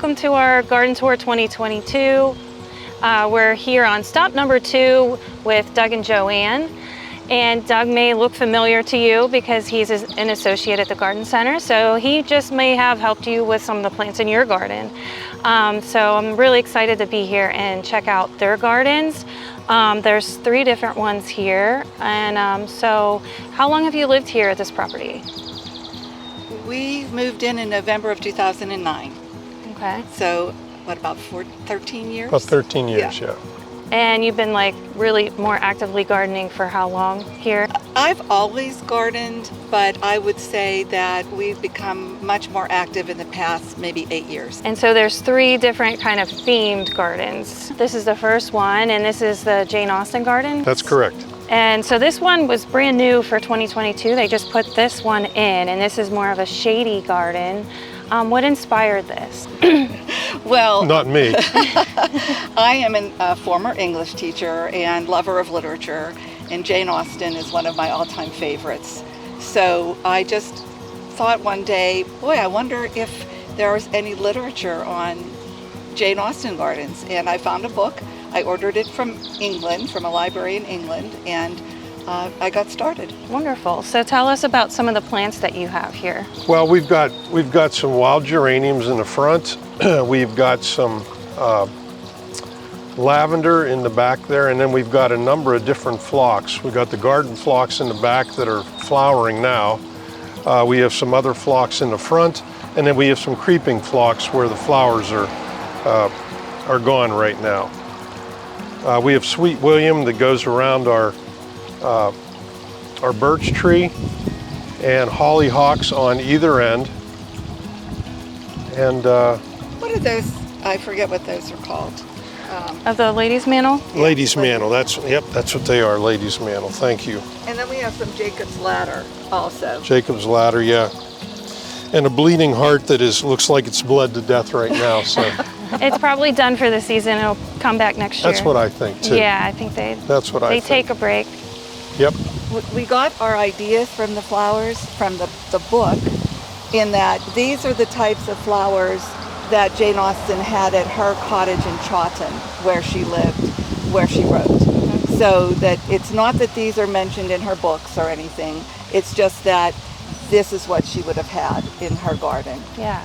welcome to our Garden Tour 2022. We're here on stop number 2 with Doug and Joanne. And Doug may look familiar to you because he's an associate at the Garden Center, so he just may have helped you with some of the plants in your garden. So I'm really excited to be here and check out their gardens. There's 3 different ones here. And so how long have you lived here at this property? We moved in November of 2009. Okay. So what, about 13 years? About 13 years, yeah. And you've been like really more actively gardening for how long here? I've always gardened, but I would say that we've become much more active in the past maybe 8 years. And so there's 3 different kind of themed gardens. This is the first one, and this is the Jane Austen garden? That's correct. And so this one was brand new for 2022. They just put this one in, and this is more of a shady garden. What inspired this? Well, not me. I am a former English teacher and lover of literature, and Jane Austen is one of my all-time favorites. So I just thought one day, boy, I wonder if there's any literature on Jane Austen gardens. And I found a book. I ordered it from England, from a library in England, and I got started. Wonderful. So tell us about some of the plants that you have here. Well, we've got some wild geraniums in the front. We've got some lavender in the back there, and then we've got a number of different phlox. We've got the garden phlox in the back that are flowering now. We have some other phlox in the front, and then we have some creeping phlox where the flowers are gone right now. We have Sweet William that goes around our birch tree, and hollyhocks on either end. And what are those? I forget what those are called. Of the ladies' mantle? Ladies' mantle. That's what they are. Ladies' mantle. Thank you. And then we have some Jacob's ladder also. Jacob's ladder, yeah. And a bleeding heart that looks like it's bled to death right now. So It's probably done for the season. It'll come back next year. that's what I think too. Yeah, I think they take a break. Yep. We got our ideas from the flowers from the book, in that these are the types of flowers that Jane Austen had at her cottage in Chawton, where she lived, where she wrote. Mm-hmm. So that it's not that these are mentioned in her books or anything, it's just that this is what she would have had in her garden. Yeah.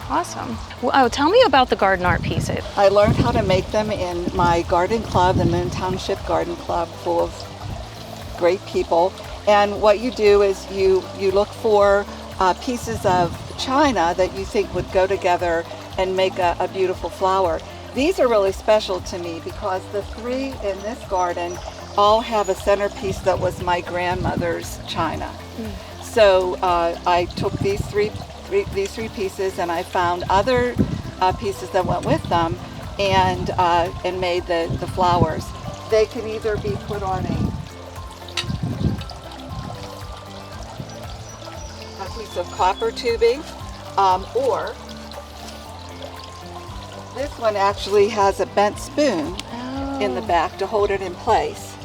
Awesome. Oh, tell me about the garden art pieces. I learned how to make them in my garden club, the Township Garden Club, full of great people. And what you do is you look for pieces of china that you think would go together and make a beautiful flower. These are really special to me because the 3 in this garden all have a centerpiece that was my grandmother's china. Mm. So I took these three pieces, and I found other pieces that went with them, and made the flowers. They can either be put on a piece of copper tubing, or this one actually has a bent spoon in the back to hold it in place,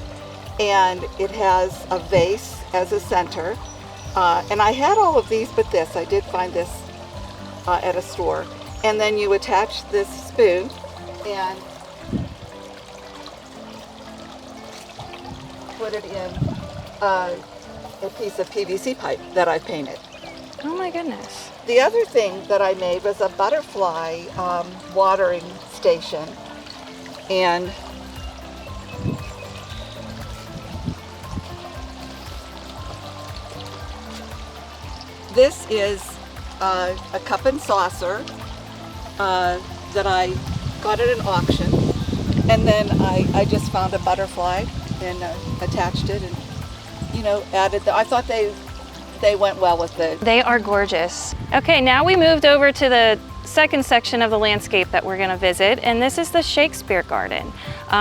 and it has a vase as a center. And I had all of these, but I did find this at a store. And then you attach this spoon and put it in a piece of PVC pipe that I painted. Oh my goodness. The other thing that I made was a butterfly watering station. And this is a cup and saucer that I got at an auction, and then I just found a butterfly and attached it, and added. I thought they went well with it. They are gorgeous. Okay, now we moved over to the second section of the landscape that we're going to visit, and this is the Shakespeare garden.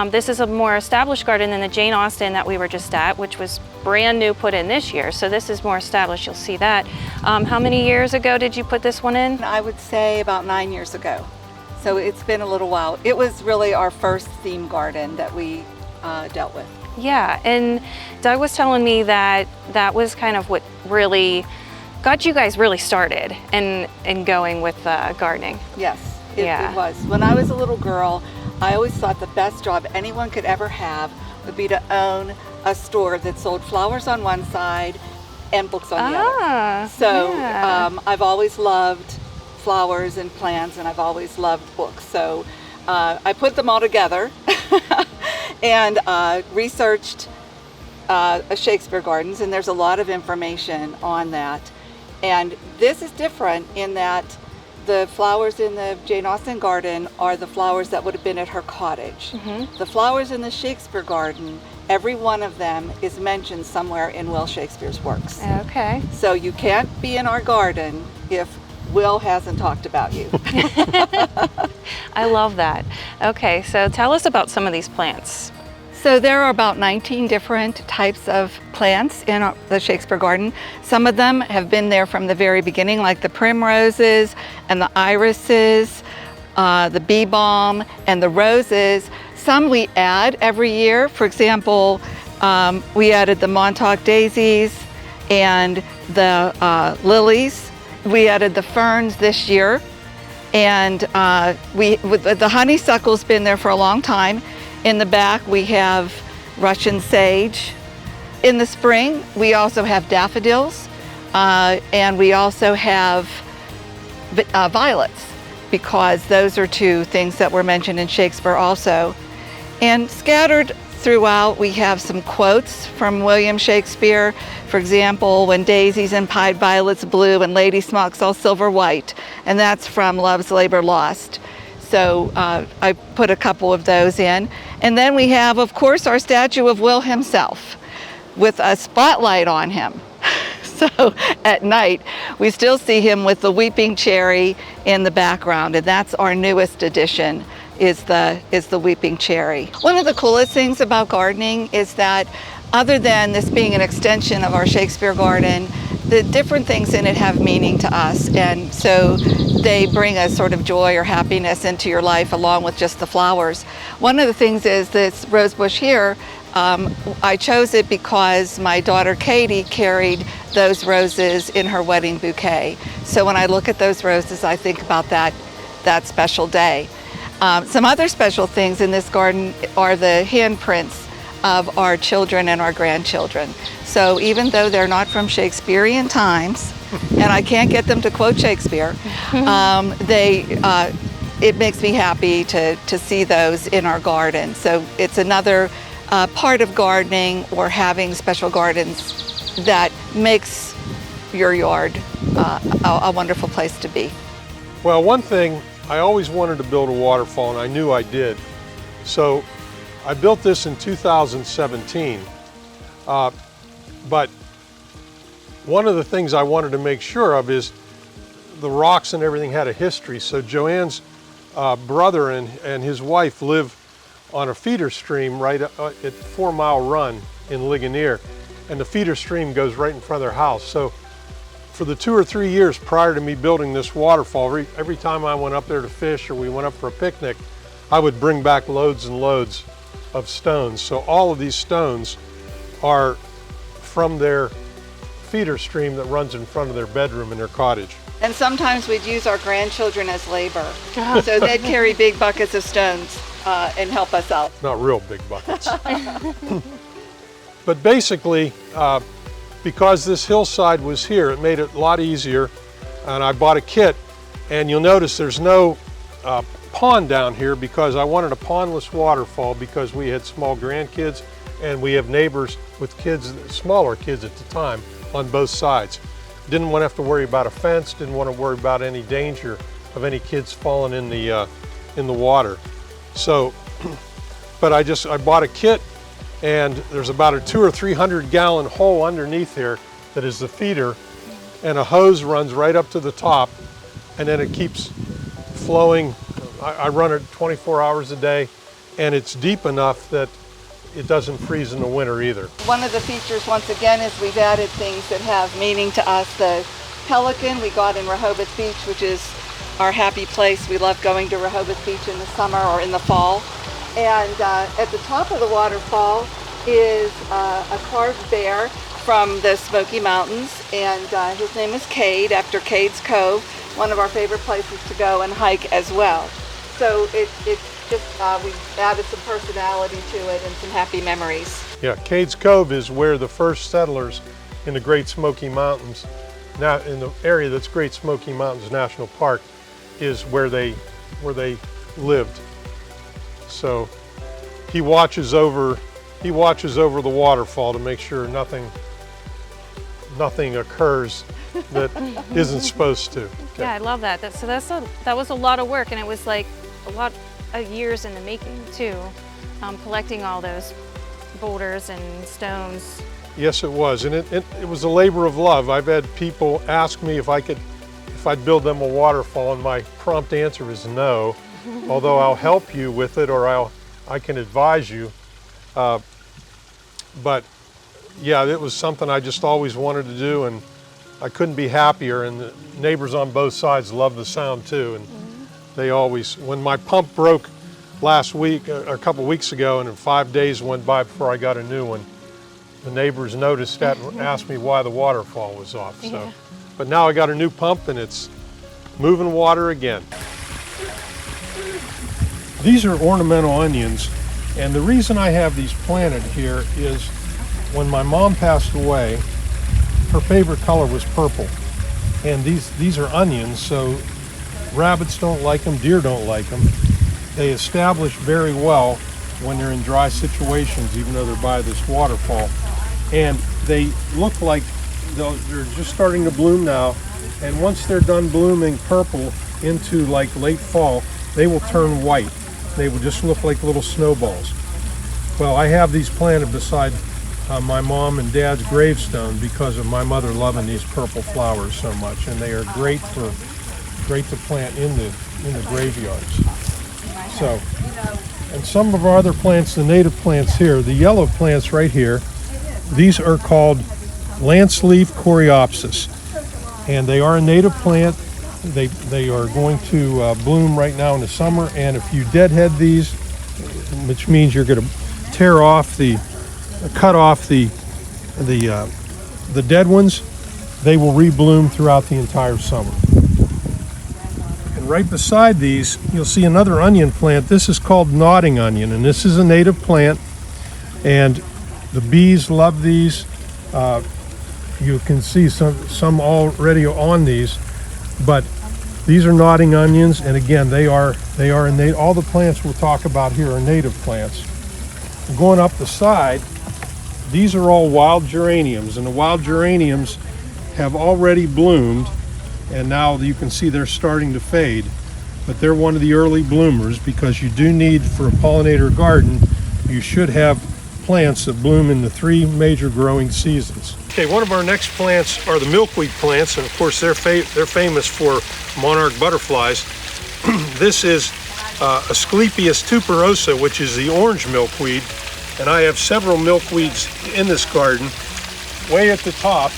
This is a more established garden than the Jane Austen that we were just at, which was brand new, put in this year. So this is more established. You'll see that. How many years ago did you put this one in? I would say about 9 years ago. So it's been a little while. It was really our first theme garden that we dealt with. Yeah, and Doug was telling me that that was kind of what really got you guys really started in going with gardening. Yes, it Yeah. was. When I was a little girl, I always thought the best job anyone could ever have would be to own a store that sold flowers on one side and books on the other. So yeah. I've always loved flowers and plants, and I've always loved books. So I put them all together and researched Shakespeare gardens, and there's a lot of information on that. And this is different in that the flowers in the Jane Austen garden are the flowers that would have been at her cottage. The flowers in the Shakespeare garden, every one of them is mentioned somewhere in Will Shakespeare's works. Okay. So you can't be in our garden if Will hasn't talked about you. I love that. Okay, so tell us about some of these plants. So there are about 19 different types of plants in the Shakespeare garden. Some of them have been there from the very beginning, like the primroses and the irises, the beebalm and the roses. Some we add every year. For example, we added the Montauk daisies and the lilies. We added the ferns this year. And the honeysuckle's been there for a long time. In the back, we have Russian sage. In the spring, we also have daffodils, and we also have violets, because those are two things that were mentioned in Shakespeare also. And scattered throughout, we have some quotes from William Shakespeare. For example, when daisies and pied violets blue and lady smocks all silver white, and that's from Love's Labor Lost. So I put a couple of those in. And then we have, of course, our statue of Will himself with a spotlight on him. So at night, we still see him with the weeping cherry in the background, and that's our newest addition, is the weeping cherry. One of the coolest things about gardening is that, other than this being an extension of our Shakespeare garden, the different things in it have meaning to us, and so they bring a sort of joy or happiness into your life along with just the flowers. One of the things is this rose bush here. I chose it because my daughter Katie carried those roses in her wedding bouquet. So when I look at those roses, I think about that special day. Some other special things in this garden are the handprints of our children and our grandchildren. So even though they're not from Shakespearean times, and I can't get them to quote Shakespeare, it makes me happy to see those in our garden. So it's another part of gardening or having special gardens that makes your yard a wonderful place to be. Well, one thing, I always wanted to build a waterfall, and I knew I did. So I built this in 2017, but one of the things I wanted to make sure of is the rocks and everything had a history. So Joanne's brother and his wife live on a feeder stream right at 4 Mile Run in Ligonier, and the feeder stream goes right in front of their house. So for the 2 or 3 years prior to me building this waterfall, every time I went up there to fish or we went up for a picnic, I would bring back loads and loads of stones. So all of these stones are from their feeder stream that runs in front of their bedroom in their cottage. And sometimes we'd use our grandchildren as labor. So they'd carry big buckets of stones and help us out. Not real big buckets. But basically, because this hillside was here, it made it a lot easier. And I bought a kit, and you'll notice there's no pond down here because I wanted a pondless waterfall because we had small grandkids and we have neighbors with kids, smaller kids at the time, on both sides. Didn't want to have to worry about a fence, didn't want to worry about any danger of any kids falling in the water. So, but I bought a kit, and there's about a 200 or 300 gallon hole underneath here that is the feeder, and a hose runs right up to the top, and then it keeps flowing. I run it 24 hours a day, and it's deep enough that it doesn't freeze in the winter either. One of the features, once again, is we've added things that have meaning to us. The pelican we got in Rehoboth Beach, which is our happy place. We love going to Rehoboth Beach in the summer or in the fall. And at the top of the waterfall is a carved bear from the Smoky Mountains, and his name is Cade, after Cade's Cove, one of our favorite places to go and hike as well. So it's just, we've added some personality to it and some happy memories. Yeah, Cade's Cove is where the first settlers in the Great Smoky Mountains, now in the area that's Great Smoky Mountains National Park, is where they lived. So he watches over the waterfall to make sure nothing occurs that isn't supposed to. Okay. Yeah, I love that. That was a lot of work, and it was like a lot of years in the making too, collecting all those boulders and stones. Yes, it was, and it was a labor of love. I've had people ask me if I'd build them a waterfall, and my prompt answer is no. Although I'll help you with it, or I can advise you. But yeah, it was something I just always wanted to do, and I couldn't be happier. And the neighbors on both sides love the sound too. And they always, when my pump broke last week, a couple weeks ago, and 5 days went by before I got a new one, the neighbors noticed that and asked me why the waterfall was off. So, Yeah. But now I got a new pump and it's moving water again. These are ornamental onions, and the reason I have these planted here is when my mom passed away, her favorite color was purple. And these are onions, so rabbits don't like them, deer don't like them. They establish very well when they're in dry situations, even though they're by this waterfall. And they look like they're just starting to bloom now. And once they're done blooming purple into like late fall, they will turn white. They will just look like little snowballs. Well, I have these planted beside my mom and dad's gravestone because of my mother loving these purple flowers so much, and they are great to plant in the graveyards. So, and some of our other plants, the native plants here, the yellow plants right here, these are called lance leaf coreopsis, and they are a native plant. They are going to bloom right now in the summer, and if you deadhead these, which means you're going to cut off the dead ones, they will rebloom throughout the entire summer. And right beside these, you'll see another onion plant. This is called nodding onion, and this is a native plant, and the bees love these. You can see some already on these, but these are nodding onions, and again, they are all the plants we'll talk about here are native plants. Going up the side, these are all wild geraniums, and the wild geraniums have already bloomed, and now you can see they're starting to fade, but they're one of the early bloomers because you do need, for a pollinator garden, you should have plants that bloom in the 3 major growing seasons. Okay, one of our next plants are the milkweed plants, and of course they're famous for monarch butterflies. This is Asclepias tuberosa, which is the orange milkweed, and I have several milkweeds in this garden. Way at the top,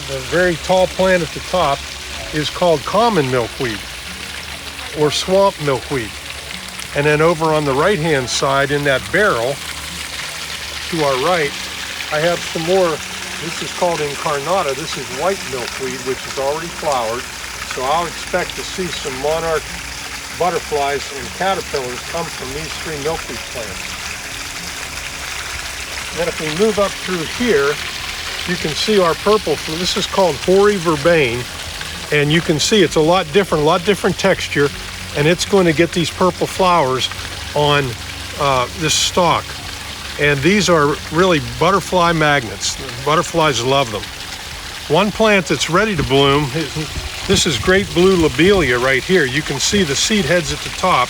the very tall plant at the top, is called common milkweed or swamp milkweed. And then over on the right hand side in that barrel to our right, I have some more. This is called incarnata. This is white milkweed, which is already flowered. So I'll expect to see some monarch butterflies and caterpillars come from these 3 milkweed plants. And then if we move up through here, you can see our purple. This is called hoary verbane, and you can see it's a lot different texture, and it's going to get these purple flowers on this stalk. And these are really butterfly magnets. The butterflies love them. One plant that's ready to bloom, this is great blue lobelia right here. You can see the seed heads at the top,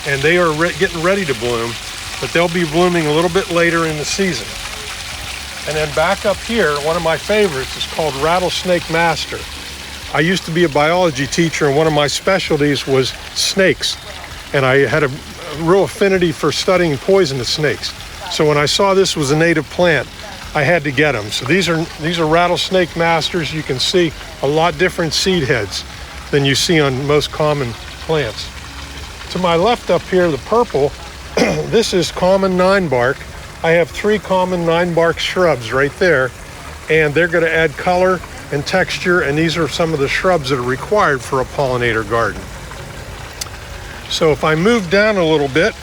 and they are getting ready to bloom, but they'll be blooming a little bit later in the season. And then back up here, one of my favorites is called rattlesnake master. I used to be a biology teacher, and one of my specialties was snakes. And I had a real affinity for studying poisonous snakes. So when I saw this was a native plant, I had to get them. So these are rattlesnake masters. You can see a lot different seed heads than you see on most common plants. To my left up here, the purple, this is common 9-bark. I have 3 common 9-bark shrubs right there. and they're going to add color and texture, and these are some of the shrubs that are required for a pollinator garden. So if I move down a little bit,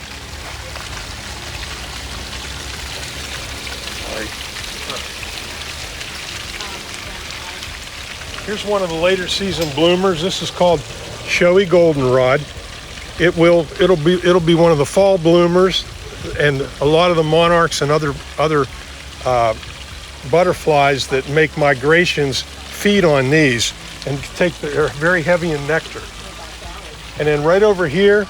here's one of the later season bloomers. This is called showy goldenrod. It'll be one of the fall bloomers, and a lot of the monarchs and other butterflies that make migrations feed on these, and they're very heavy in nectar. And then right over here,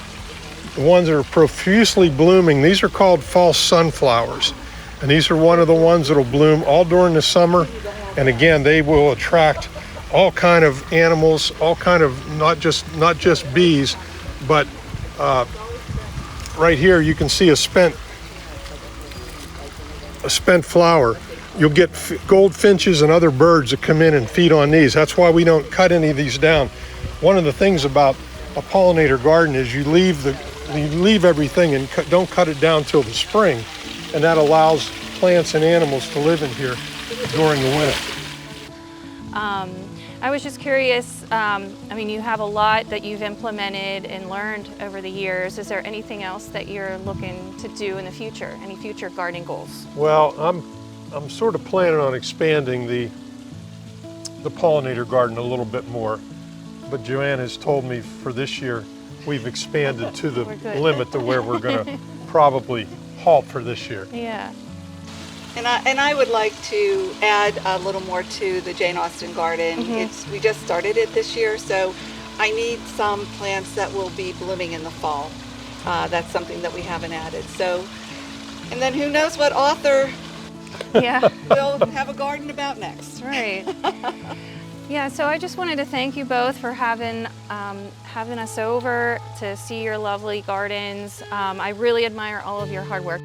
the ones that are profusely blooming, these are called false sunflowers. And these are one of the ones that'll bloom all during the summer. And again, they will attract all kind of animals, all kind of, not just bees, but right here you can see a spent flower. You'll get goldfinches and other birds that come in and feed on these. That's why we don't cut any of these down. One of the things about a pollinator garden is you leave everything and don't cut it down till the spring, and that allows plants and animals to live in here during the winter. I was just curious, I mean, you have a lot that you've implemented and learned over the years. Is there anything else that you're looking to do in the future? Any future gardening goals? Well, I'm sort of planning on expanding the pollinator garden a little bit more, but Joanne has told me for this year we've expanded to the limit to where we're going to probably halt for this year. Yeah. And I would like to add a little more to the Jane Austen garden. We just started it this year, so I need some plants that will be blooming in the fall. That's something that we haven't added. So, and then who knows what author we'll have a garden about next. Right. Yeah, so I just wanted to thank you both for having us over to see your lovely gardens. I really admire all of your hard work.